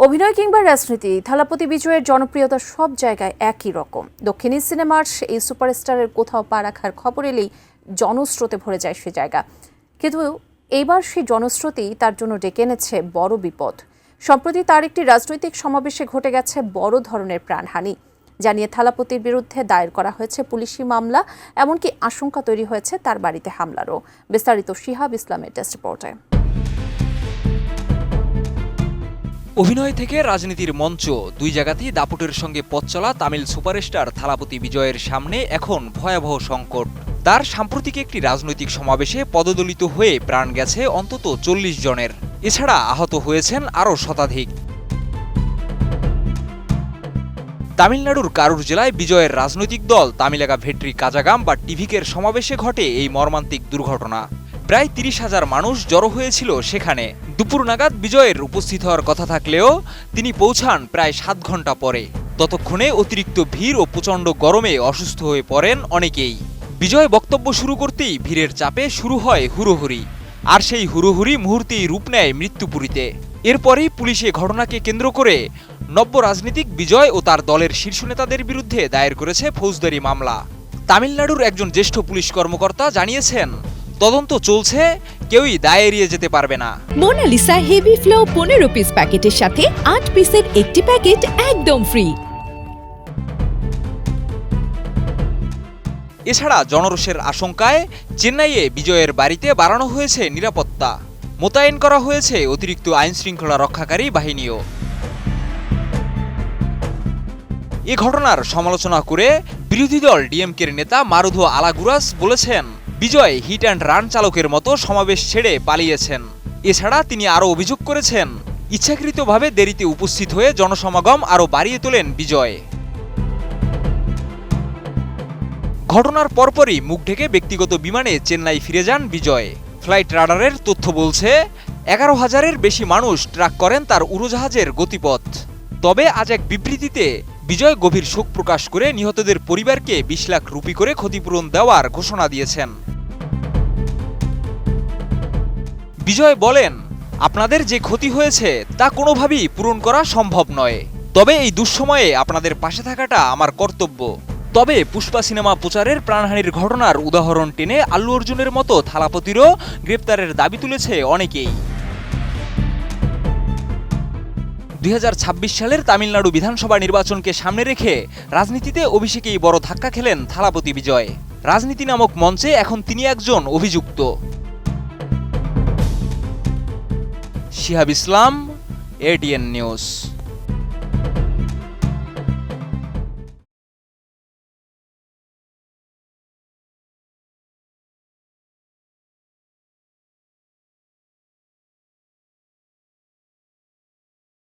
অভিনয় কিংবা রাজনীতি, থালাপতি বিজয়ের জনপ্রিয়তা সব জায়গায় একই রকম। দক্ষিণী সিনেমার এই সুপারস্টারের কোথাও পা রাখার খবর এলেই জনস্রোতে ভরে যায় সে জায়গা। কিন্তু এইবার সেই জনস্রোতেই তার জন্য ডেকে এনেছে বড় বিপদ। সম্প্রতি তার একটি রাজনৈতিক সমাবেশে ঘটে গেছে বড় ধরনের প্রাণহানি। জানিয়ে থালাপতির বিরুদ্ধে দায়ের করা হয়েছে পুলিশি মামলা, এমনকি আশঙ্কা তৈরি হয়েছে তার বাড়িতে হামলারও। বিস্তারিত শিহাব ইসলামের ডেস্ক রিপোর্টে। অভিনয় থেকে রাজনীতির মঞ্চ, দুই জায়গাতেই দাপুটের সঙ্গে পথ চলা তামিল সুপারস্টার থালাপতি বিজয়ের সামনে এখন ভয়াবহ সংকট। তার সাম্প্রতিক একটি রাজনৈতিক সমাবেশে পদদলিত হয়ে প্রাণ গেছে অন্তত 40 জনের। এছাড়া আহত হয়েছেন আরও শতাধিক। তামিলনাড়ুর কারুর জেলায় বিজয়ের রাজনৈতিক দল তামিলাগা ভেট্রি কাজাগাম বা টিভিকের সমাবেশে ঘটে এই মর্মান্তিক দুর্ঘটনা। প্রায় 30,000 মানুষ জড়ো হয়েছিল সেখানে। দুপুর নাগাদ বিজয়ের উপস্থিত হওয়ার কথা থাকলেও তিনি পৌঁছান প্রায় 7 ঘন্টা পরে। ততক্ষণে অতিরিক্ত ভিড় ও প্রচণ্ড গরমে অসুস্থ হয়ে পড়েন অনেকেই। বিজয় বক্তব্য শুরু করতেই ভিড়ের চাপে শুরু হয় হুড়োহুড়ি, আর সেই হুড়োহুড়ি মুহূর্তেই রূপ নেয় মৃত্যুপুরীতে। এরপরই পুলিশ এ ঘটনাকে কেন্দ্র করে নব্য রাজনীতিক বিজয় ও তার দলের শীর্ষ নেতাদের বিরুদ্ধে দায়ের করেছে ফৌজদারি মামলা। তামিলনাড়ুর একজন জ্যেষ্ঠ পুলিশ কর্মকর্তা জানিয়েছেন, তদন্ত চলছে, কেউই দায় এড়িয়ে যেতে পারবে না। মোনালিসা হেভি ফ্লো 15 পিস প্যাকেটের সাথে 8 পিসের একটি প্যাকেট একদম ফ্রি। এছাড়া জনরোষের আশঙ্কায় চেন্নাইয়ে বিজয়ের বাড়িতে বাড়ানো হয়েছে নিরাপত্তা, মোতায়েন করা হয়েছে অতিরিক্ত আইনশৃঙ্খলা রক্ষাকারী বাহিনীও। এ ঘটনার সমালোচনা করে বিরোধী দল ডিএমকের নেতা মারুধো আলাগুরাস বলেছেন, বিজয় হিট অ্যান্ড রান চালকের মতো সমাবেশ ছেড়ে পালিয়েছেন। এছাড়া তিনি আরও অভিযোগ করেছেন, ইচ্ছাকৃতভাবে দেরিতে উপস্থিত হয়ে জনসমাগম আরও বাড়িয়ে তোলেন বিজয়। ঘটনার পরপরই মুখ ঢেকে ব্যক্তিগত বিমানে চেন্নাই ফিরে যান বিজয়। ফ্লাইট রাডারের তথ্য বলছে 11,000-এর বেশি মানুষ ট্র্যাক করেন তার উড়োজাহাজের গতিপথ। তবে আজ এক বিবৃতিতে বিজয় গভীর শোক প্রকাশ করে নিহতদের পরিবারকে 20 লাখ রুপি করে ক্ষতিপূরণ দেওয়ার ঘোষণা দিয়েছেন। বিজয় বলেন, আপনাদের যে ক্ষতি হয়েছে তা কোনোভাবেই পূরণ করা সম্ভব নয়, তবে এই দুঃসময়ে আপনাদের পাশে থাকাটা আমার কর্তব্য। তবে পুষ্পা সিনেমা প্রচারের প্রাণহানির ঘটনার উদাহরণ টেনে আল্লু অর্জুনের মতো থালাপতিরও গ্রেপ্তারের দাবি তুলেছে অনেকেই। 2026 সালের তামিলনাড়ু বিধানসভা নির্বাচনকে সামনে রেখে রাজনীতিতে অভিষেকেই বড় ধাক্কা খেলেন থালাপতি বিজয়। রাজনীতি নামক মঞ্চে এখন তিনি একজন অভিযুক্ত। শিহাব ইসলাম, ATN নিউজ।